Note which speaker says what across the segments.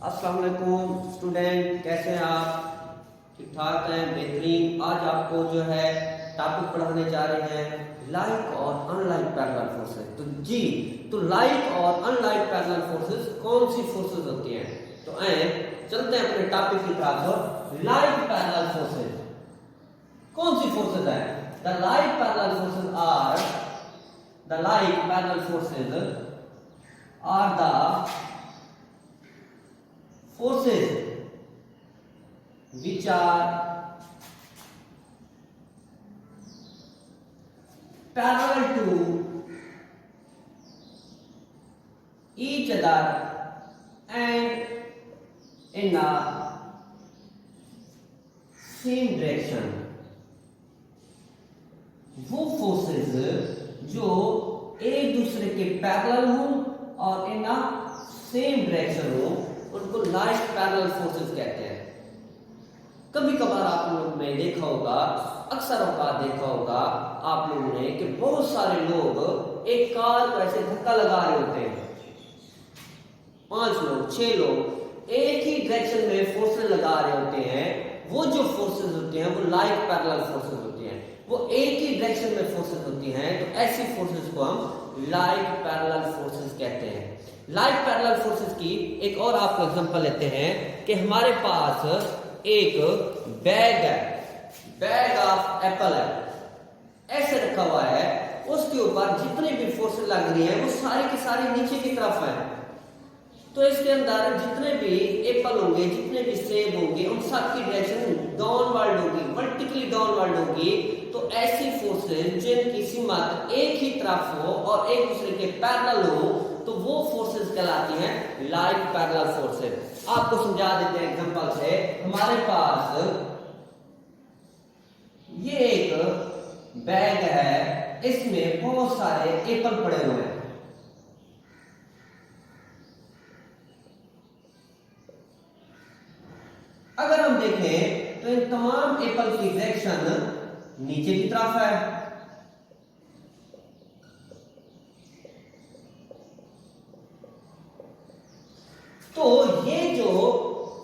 Speaker 1: अस्सलाम वालेकुम स्टूडेंट, कैसे हैं आप? ठीक ठाक हैं, बेहतरीन। आज आपको जो है टॉपिक पढ़ाने जा रहे हैं लाइक और अनलाइक पैरेलल फोर्सेस। तो लाइक और अनलाइक पैरेलल फोर्सेस कौन सी फोर्सेस होती हैं? तो आए चलते हैं अपने टॉपिक की तरफ। लाइक पैरेलल फोर्सेस कौन सी फोर्सेस है? The like parallel forces are the forces which are parallel to each other and in a same direction। वो फोर्सेस जो एक दूसरे के पैरेलल हो और इन अ सेम डायरेक्शन हो उनको लाइक पैरेलल फोर्सेस कहते हैं। कभी कभार आप लोगों ने देखा होगा, अक्सर औकात देखा होगा आप लोगों ने कि बहुत सारे लोग एक कार को ऐसे धक्का लगा रहे होते हैं। 5 लोग 6 लोग एक ही डायरेक्शन में फोर्सेस लगा रहे होते हैं। वो जो फोर्सेस होते हैं वो लाइक पैरेलल फोर्सेस होती हैं, वो एक ही डायरेक्शन में फोर्सेस होती हैं। तो ऐसी फोर्सेस को हम लाइक पैरेलल फोर्सेस कहते हैं। लाइक पैरेलल फोर्सेस की एक और आपको एग्जांपल लेते हैं कि हमारे पास एक बैग है, बैग ऑफ एप्पल है, ऐसे रखा हुआ है। उसके ऊपर जितने भी फोर्सेस लग रही हैं वो सारी की सारी नीचे की तरफ है। तो इसके अंदर जितने भी एप्पल होंगे, जितने भी सेब होंगे, उन सब की डायरेक्शन डाउनवर्ड होगी, वर्टिकली डाउनवर्ड होगी। तो ऐसी फोर्सेस जिनकी सीमा एक ही तरफ हो और एक दूसरे के पैरेलल हो तो वो फोर्सेस कहलाती हैं लाइक पैरेलल फोर्सेस। आपको समझा देते हैं एग्जांपल से। हमारे पास ये एक बैग है, इसमें बहुत सारे एप्पल पड़े हुए हैं। अगर हम देखें तो इन तमाम एप्पल की डायरेक्शन नीचे की तरफ है। तो ये जो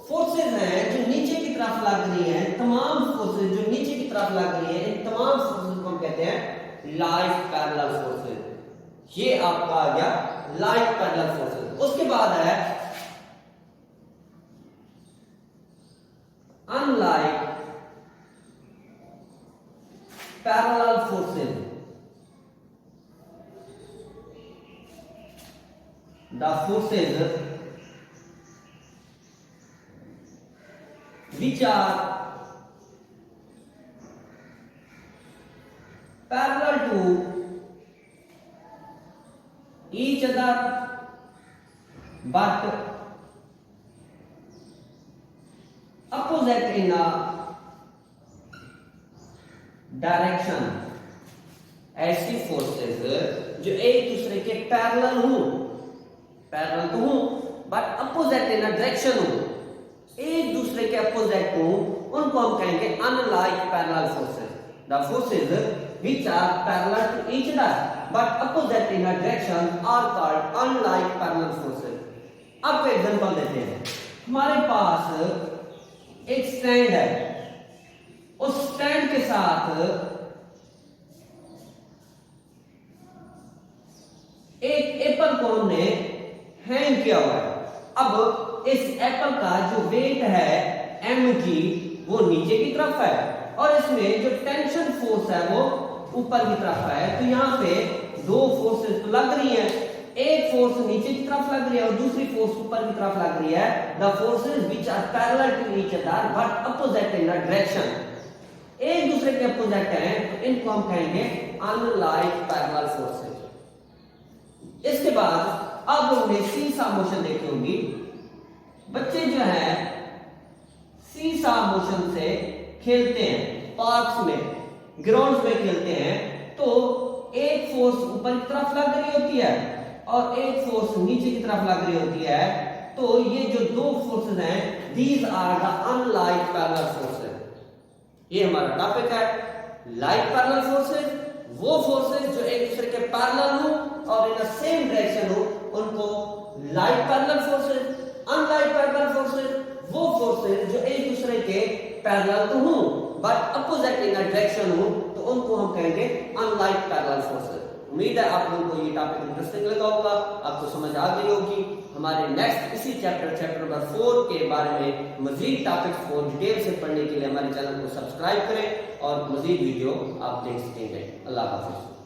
Speaker 1: फोर्सेस हैं जो नीचे की तरफ लग रही हैं, तमाम फोर्सेस जो नीचे की तरफ लग रही हैं, इन तमाम फोर्सेस को हम कहते हैं लाइक पैरेलल फोर्सेस। ये आपका आ गया लाइक पैरेलल फोर्सेस। उसके बाद है unlike parallel forces. The forces which are parallel to each other but opposite in a direction। ऐसी फोर्सेस जो एक दूसरे के पैरेलल हो, पैरेलल तो हो but opposite in a direction हो, एक दूसरे के अपोजिट हो, उनको हम कहेंगे unlike parallel forces. The forces which are parallel to each other but opposite in a direction are called unlike parallel forces. अब एक एग्जांपल देते हैं। हमारे पास एक स्टैंड है, उस स्टैंड के साथ एक एप्पल को हमने हैंग किया हुआ है। अब इस एप्पल का जो वेट है mg वो नीचे की तरफ है और इसमें जो टेंशन फोर्स है वो ऊपर की तरफ है। तो यहाँ पे दो फोर्सेस तो लग रही हैं, एक फोर्स नीचे की तरफ लग रही है और दूसरी फोर्स ऊपर की तरफ लग रही है। The forces which are parallel to each other but opposite in a direction, एक दूसरे के अपोजिट हैं, तो इनको हम कहेंगे अनलाइक पैरेलल फोर्सेस। इसके बाद अब हमने सीसा मोशन देखी होगी। बच्चे जो है सीसा मोशन से खेलते हैं, पार्क्स में, ग्राउंड्स में खेलते हैं। तो एक फोर्स ऊपर की तरफ लग रही होती है और एक फोर्स नीचे की तरफ लग रही होती है। तो ये जो दो फोर्सेस हैं, these are the unlike parallel forces. ये हमारा टॉपिक है लाइक पैरेलल फोर्सेस। वो फोर्सेस जो एक दूसरे के पैरेलल हो और इन द सेम डायरेक्शन हो उनको like parallel forces. Unlike parallel forces वो फोर्सेस जो एक दूसरे के पैरेलल तो हों बट अपोजिट इन डायरेक्शन हो, तो उनको हम कहेंगे अनलाइक पैरेलल फोर्सेस। उम्मीद है आप लोगों को ये टॉपिक इंटरेस्टिंग लगा होगा, आपको समझ आ गई होगी। हमारे नेक्स्ट इसी चैप्टर नंबर 4 के बारे में मजीद टॉपिक्स को डिटेल से पढ़ने के लिए हमारे चैनल को सब्सक्राइब करें और मजीद वीडियो आप देख सकेंगे। अल्लाह हाफिज।